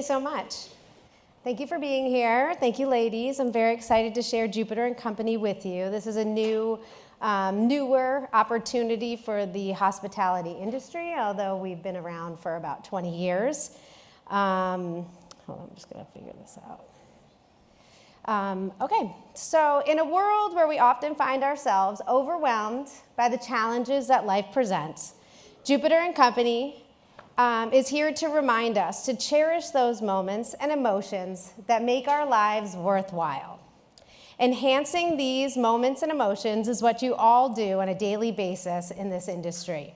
So much. Thank you for being here. Thank you, ladies. I'm very excited to share Jupiter & Company with you. This is a newer opportunity for the hospitality industry, although we've been around for about 20 years. Hold on, I'm just going to figure this out. Okay, so in a world where we often find ourselves overwhelmed by the challenges that life presents, Jupiter & Company is here to remind us to cherish those moments and emotions that make our lives worthwhile. Enhancing these moments and emotions is what you all do on a daily basis in this industry.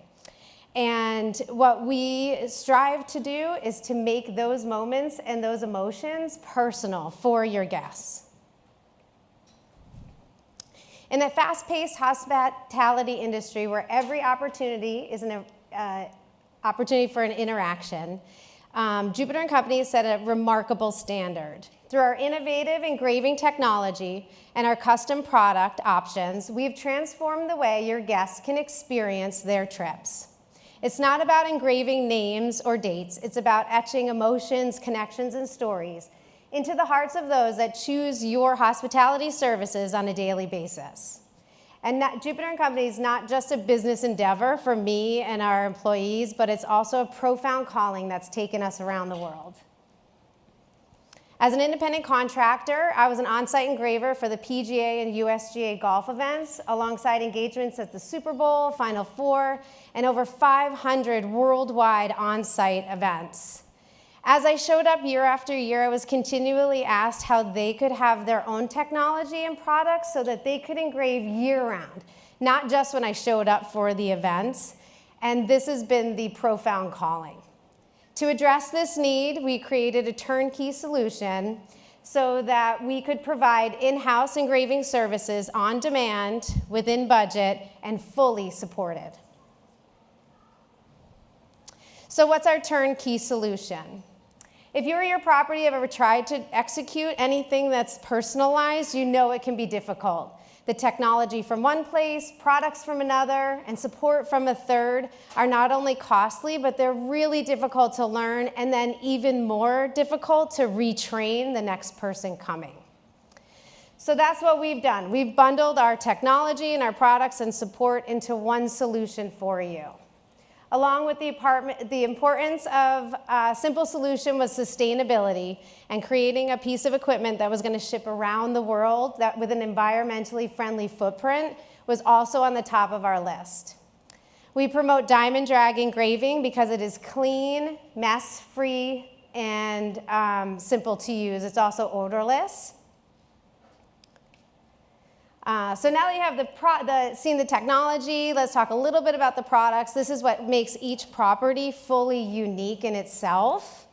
And what we strive to do is to make those moments and those emotions personal for your guests. In a fast-paced hospitality industry where every opportunity is an opportunity for an interaction, Jupiter & Company has set a remarkable standard. Through our innovative engraving technology and our custom product options, we've transformed the way your guests can experience their trips. It's not about engraving names or dates. It's about etching emotions, connections, and stories into the hearts of those that choose your hospitality services on a daily basis. And Jupiter & Company is not just a business endeavor for me and our employees, but it's also a profound calling that's taken us around the world. As an independent contractor, I was an on-site engraver for the PGA and USGA golf events, alongside engagements at the Super Bowl, Final Four, and over 500 worldwide on-site events. As I showed up year after year, I was continually asked how they could have their own technology and products so that they could engrave year-round, not just when I showed up for the events. And this has been the profound calling. To address this need, we created a turnkey solution so that we could provide in-house engraving services on demand, within budget, and fully supported. So what's our turnkey solution? If you or your property have ever tried to execute anything that's personalized, you know it can be difficult. The technology from one place, products from another, and support from a third are not only costly, but they're really difficult to learn, and then even more difficult to retrain the next person coming. So that's what we've done. We've bundled our technology and our products and support into one solution for you. Along with the importance of a simple solution was sustainability, and creating a piece of equipment that was going to ship around the world that with an environmentally friendly footprint was also on the top of our list. We promote diamond drag engraving because it is clean, mess-free, and simple to use. It's also odorless. So now that you have seen the technology, let's talk a little bit about the products. This is what makes each property fully unique in itself.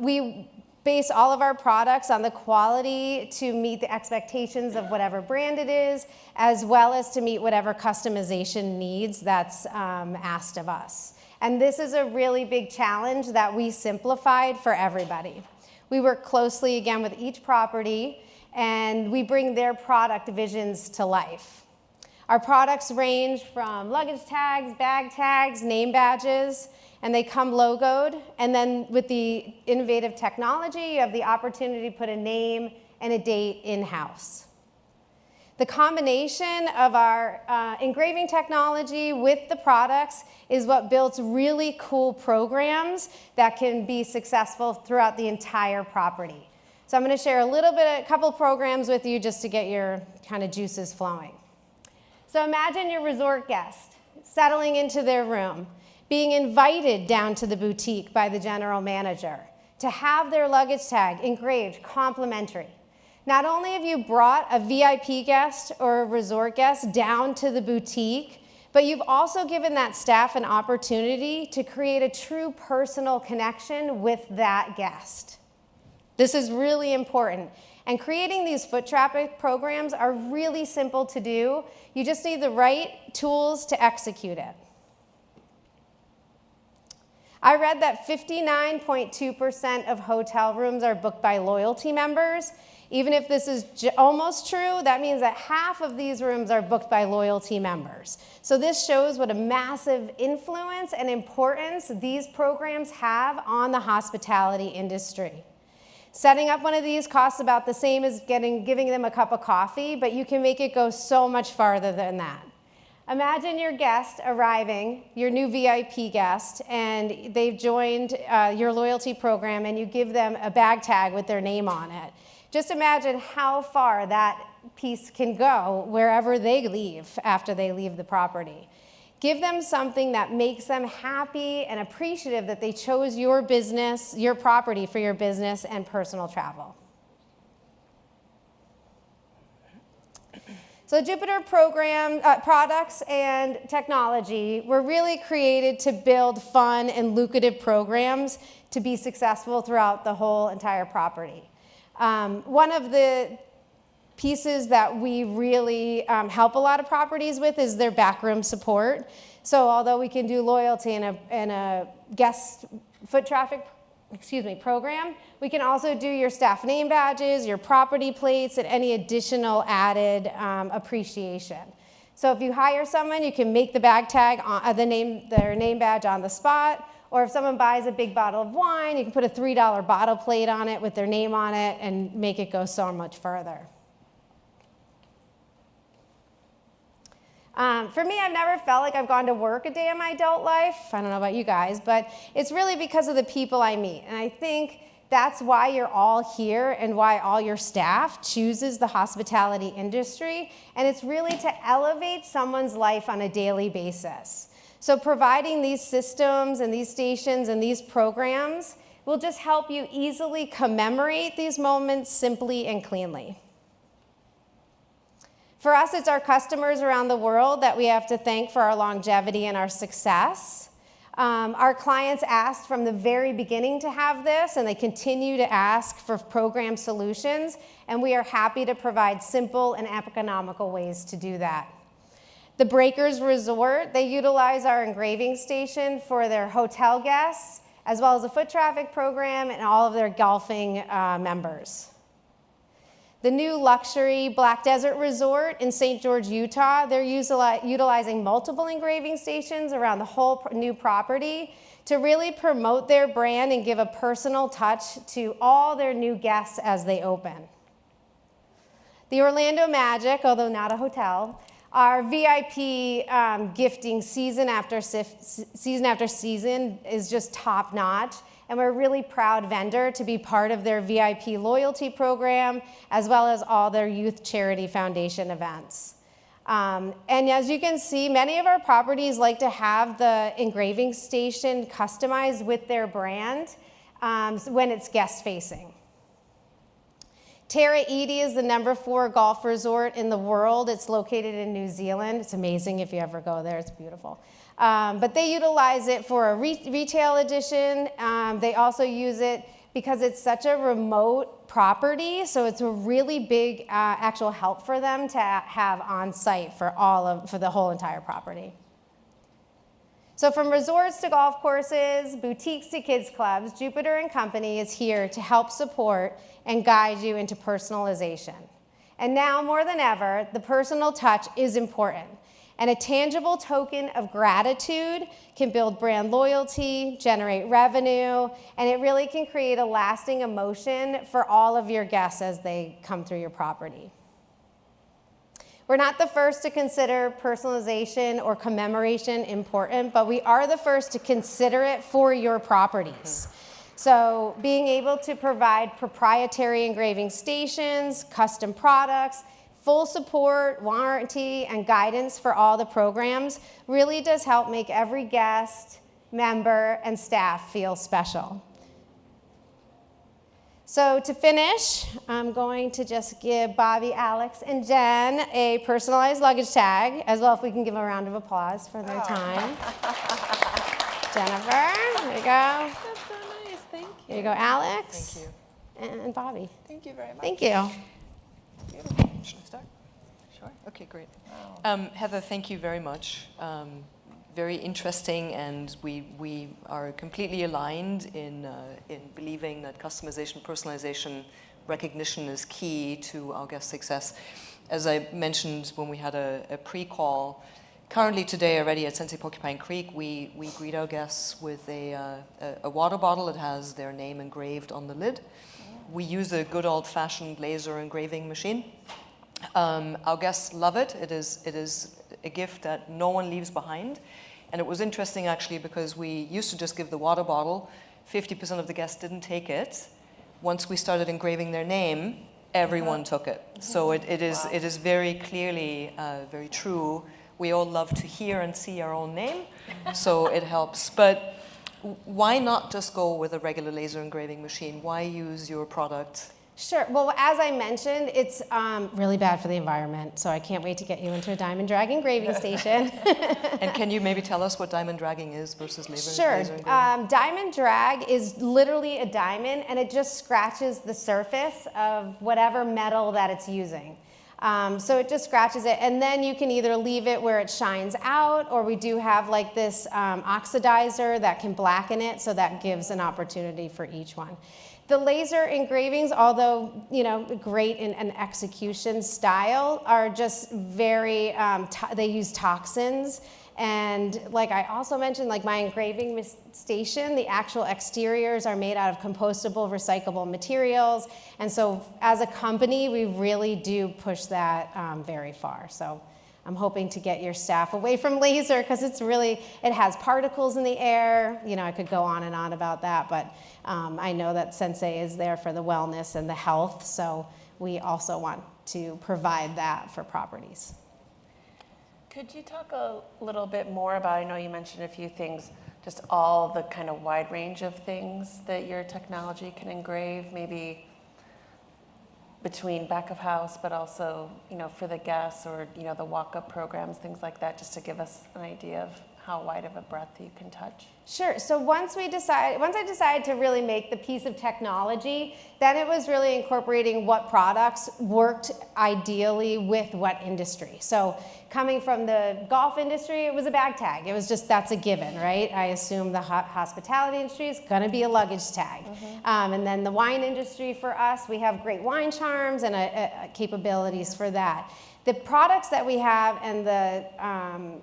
We base all of our products on the quality to meet the expectations of whatever brand it is, as well as to meet whatever customization needs that's asked of us. And this is a really big challenge that we simplified for everybody. We work closely, again, with each property, and we bring their product visions to life. Our products range from luggage tags, bag tags, name badges, and they come logoed. And then with the innovative technology, you have the opportunity to put a name and a date in-house. The combination of our engraving technology with the products is what builds really cool programs that can be successful throughout the entire property. So I'm going to share a couple programs with you just to get your kind of juices flowing. So imagine your resort guest settling into their room, being invited down to the boutique by the general manager to have their luggage tag engraved complimentary. Not only have you brought a VIP guest or a resort guest down to the boutique, but you've also given that staff an opportunity to create a true personal connection with that guest. This is really important. And creating these foot traffic programs are really simple to do. You just need the right tools to execute it. I read that 59.2% of hotel rooms are booked by loyalty members. Even if this is almost true, that means that half of these rooms are booked by loyalty members. So this shows what a massive influence and importance these programs have on the hospitality industry. Setting up one of these costs about the same as giving them a cup of coffee, but you can make it go so much farther than that. Imagine your guest arriving, your new VIP guest, and they've joined your loyalty program, and you give them a bag tag with their name on it. Just imagine how far that piece can go wherever they leave after they leave the property. Give them something that makes them happy and appreciative that they chose your business, your property for your business and personal travel. So Jupiter program, products and technology were really created to build fun and lucrative programs to be successful throughout the whole entire property. One of the pieces that we really help a lot of properties with is their backroom support. So although we can do loyalty in a guest foot traffic program, we can also do your staff name badges, your property plates, and any additional added appreciation. So if you hire someone, you can make the bag tag, their name badge on the spot, or if someone buys a big bottle of wine, you can put a $3 bottle plate on it with their name on it and make it go so much further. For me, I've never felt like I've gone to work a day in my adult life. I don't know about you guys, but it's really because of the people I meet. And I think that's why you're all here and why all your staff chooses the hospitality industry. And it's really to elevate someone's life on a daily basis. So providing these systems and these stations and these programs will just help you easily commemorate these moments simply and cleanly. For us, it's our customers around the world that we have to thank for our longevity and our success. Our clients asked from the very beginning to have this, and they continue to ask for program solutions, and we are happy to provide simple and economical ways to do that. The Breakers Resort, they utilize our engraving station for their hotel guests, as well as a foot traffic program and all of their golfing members. The new luxury Black Desert Resort in St. George, Utah, they're utilizing multiple engraving stations around the whole new property to really promote their brand and give a personal touch to all their new guests as they open. The Orlando Magic, although not a hotel, our VIP gifting season after season is just top notch. And we're a really proud vendor to be part of their VIP loyalty program, as well as all their youth charity foundation events. And as you can see, many of our properties like to have the engraving station customized with their brand when it's guest facing. Terra Iti is the #4 golf resort in the world. It's located in New Zealand. It's amazing if you ever go there. It's beautiful. But they utilize it for a retail edition. They also use it because it's such a remote property, so it's a really big actual help for them to have on site for the whole entire property. So from resorts to golf courses, boutiques to kids clubs, Jupiter & Company is here to help support and guide you into personalization. And now more than ever, the personal touch is important. And a tangible token of gratitude can build brand loyalty, generate revenue, and it really can create a lasting emotion for all of your guests as they come through your property. We're not the first to consider personalization or commemoration important, but we are the first to consider it for your properties. So being able to provide proprietary engraving stations, custom products, full support, warranty, and guidance for all the programs really does help make every guest, member, and staff feel special. So to finish, I'm going to just give Bobby, Alex, and Jen a personalized luggage tag, as well if we can give a round of applause for their time. Jennifer, there you go. That's so nice, thank you. There you go, Alex. Thank you. And Bobby. Thank you very much. Thank you. Beautiful. Should I start? Sure. Okay, great. Wow. Heather, thank you very much. Very interesting, and we are completely aligned in believing that customization, personalization recognition is key to our guest success. As I mentioned when we had a pre-call, currently today already at Sensei Porcupine Creek, we greet our guests with a water bottle that has their name engraved on the lid. We use a good old-fashioned laser engraving machine. Our guests love it. It is a gift that no one leaves behind. And it was interesting actually because we used to just give the water bottle. 50% of the guests didn't take it. Once we started engraving their name, everyone took it. So it is very clearly very true. We all love to hear and see our own name, so it helps. But why not just go with a regular laser engraving machine? Why use your product? Sure. Well, as I mentioned, it's really bad for the environment, so I can't wait to get you into a diamond drag engraving station. And can you maybe tell us what diamond dragging is versus laser engraving? Sure. Diamond drag is literally a diamond, and it just scratches the surface of whatever metal that it's using. So it just scratches it, and then you can either leave it where it shines out, or we do have like this oxidizer that can blacken it, so that gives an opportunity for each one. The laser engravings, although great in an execution style, are just very, they use toxins. And like I also mentioned, like my engraving station, the actual exteriors are made out of compostable, recyclable materials. And so as a company, we really do push that very far. So I'm hoping to get your staff away from laser because it has particles in the air. I could go on and on about that, but I know that Sensei is there for the wellness and the health. So we also want to provide that for properties. Could you talk a little bit more about, I know you mentioned a few things, just all the kind of wide range of things that your technology can engrave, maybe between back of house, but also, for the guests or, the walk-up programs, things like that, just to give us an idea of how wide of a breadth you can touch? Sure. So once I decided to really make the piece of technology, then it was really incorporating what products worked ideally with what industry. So coming from the golf industry, it was a bag tag. It was just, that's a given, right? I assume the hospitality industry is going to be a luggage tag. And then the wine industry for us, we have great wine charms and capabilities for that. The products that we have and the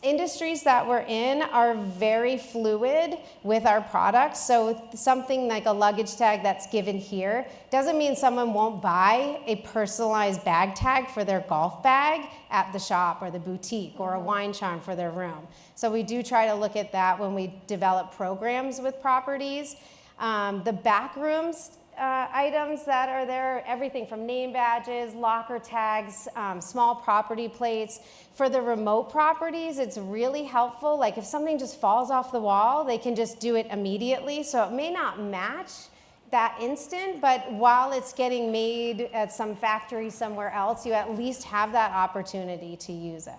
industries that we're in are very fluid with our products. So something like a luggage tag that's given here doesn't mean someone won't buy a personalized bag tag for their golf bag at the shop or the boutique, or a wine charm for their room. So we do try to look at that when we develop programs with properties. The back rooms items that are there, everything from name badges, locker tags, small property plates. For the remote properties, it's really helpful. Like if something just falls off the wall, they can just do it immediately. So it may not match that instant, but while it's getting made at some factory somewhere else, you at least have that opportunity to use it.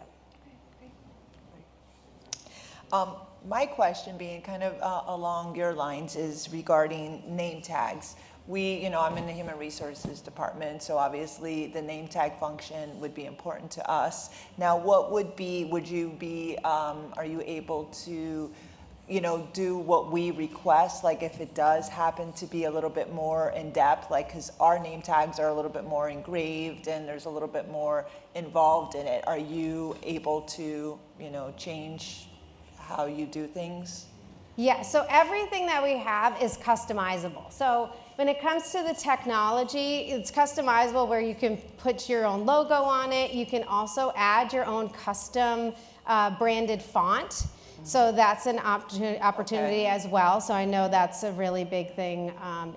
My question being kind of along your lines is regarding name tags. I'm in the human resources department, so obviously the name tag function would be important to us. Now, are you able to, do what we request? Like if it does happen to be a little bit more in depth, like, cause our name tags are a little bit more engraved and there's a little bit more involved in it. Are you able to, change how you do things? Yeah, so everything that we have is customizable. So when it comes to the technology, it's customizable where you can put your own logo on it. You can also add your own custom branded font. So that's an opportunity as well. So I know that's a really big thing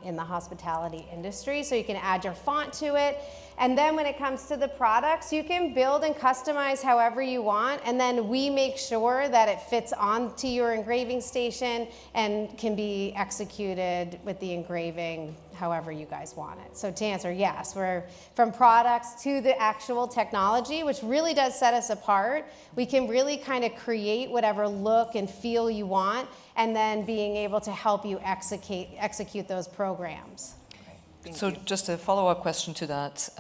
in the hospitality industry. So you can add your font to it. And then when it comes to the products, you can build and customize however you want. And then we make sure that it fits onto your engraving station and can be executed with the engraving however you guys want it. So to answer, yes, we're from products to the actual technology, which really does set us apart. We can really kind of create whatever look and feel you want, and then being able to help you execute those programs. So just a follow-up question to that,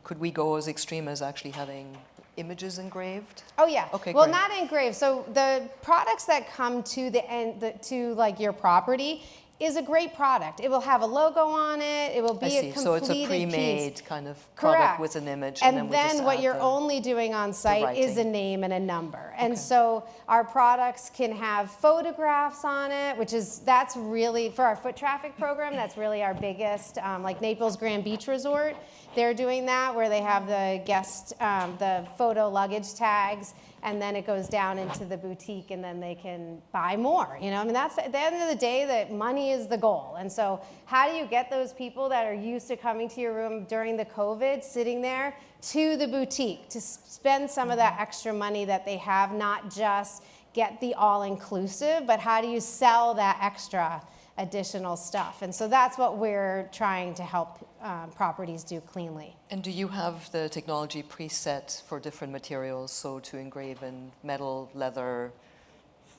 could we go as extreme as actually having images engraved? Oh yeah. Okay, well, great. not engraved. So the products that come to the end, to like your property, is a great product. It will have a logo on it. It will be I a see. completed So it's a pre-made kind of product Correct. with an image, And then we just what add you're the only doing on site is a writing. name and a number. And Okay. so our products can have photographs on it, that's really, for our foot traffic program, that's really our biggest, like Naples Grand Beach Resort. They're doing that where they have the guest, the photo luggage tags, and then it goes down into the boutique and then they can buy more. You know, I mean, that's at the end of the day that money is the goal. And so how do you get those people that are used to coming to your room during the COVID, sitting there, to the boutique to spend some of that extra money that they have, not just get the all-inclusive, but how do you sell that extra additional stuff? And so that's what we're trying to help properties do cleanly. And do you have the technology preset for different materials, so to engrave in metal, leather,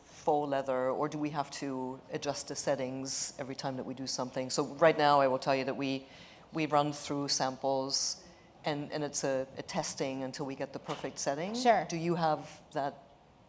faux leather, or do we have to adjust the settings every time that we do something? So right now I will tell you that we run through samples and it's a testing until we get the perfect setting. Sure. Do you have that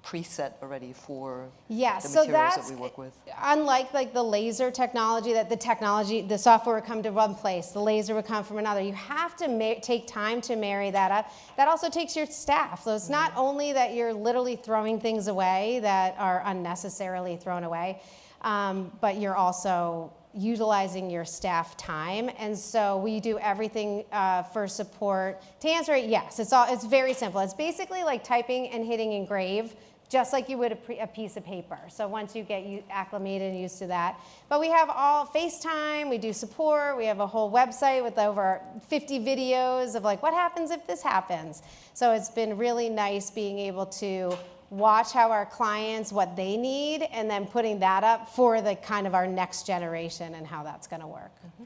preset already for Yes, the so materials that's that we work with? unlike like the laser technology, that the software would come to one place, the laser would come from another. You have to take time to marry that up. That also takes your staff. So it's not only that you're literally throwing things away that are unnecessarily thrown away, but you're also utilizing your staff time. And so we do everything for support. To answer it, yes, it's very simple. It's basically like typing and hitting engrave, just like you would a piece of paper. So once you get acclimated and used to that. But we have all FaceTime, we do support, we have a whole website with over 50 videos of like, what happens if this happens? So it's been really nice being able to watch how our clients, what they need, and then putting that up for the kind of our next generation and how that's gonna work. Mm-hmm.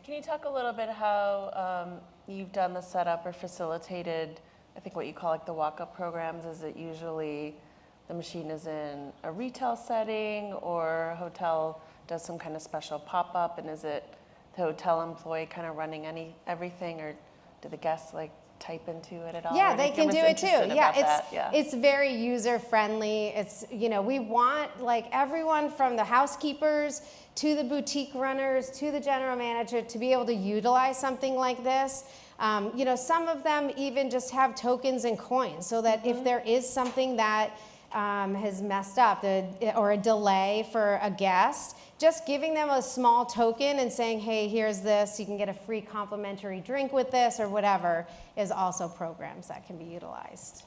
Can you talk a little bit how you've done the setup or facilitated, I think what you call like the walk-up programs? Is it usually the machine is in a retail setting or a hotel does some kind of special pop-up, and is it the hotel employee kind of running everything, or do the guests like type into it at all? Yeah, Or they anything? can do I'm it too. interested Yeah, about that. it's very user friendly. It's, you know, we want like everyone from the housekeepers to the boutique runners to the general manager to be able to utilize something like this. You know, some of them even just have tokens and coins so that if there is something that has messed up or a delay for a guest, just giving them a small token and saying, hey, here's this, you can get a free complimentary drink with this or whatever, is also programs that can be utilized.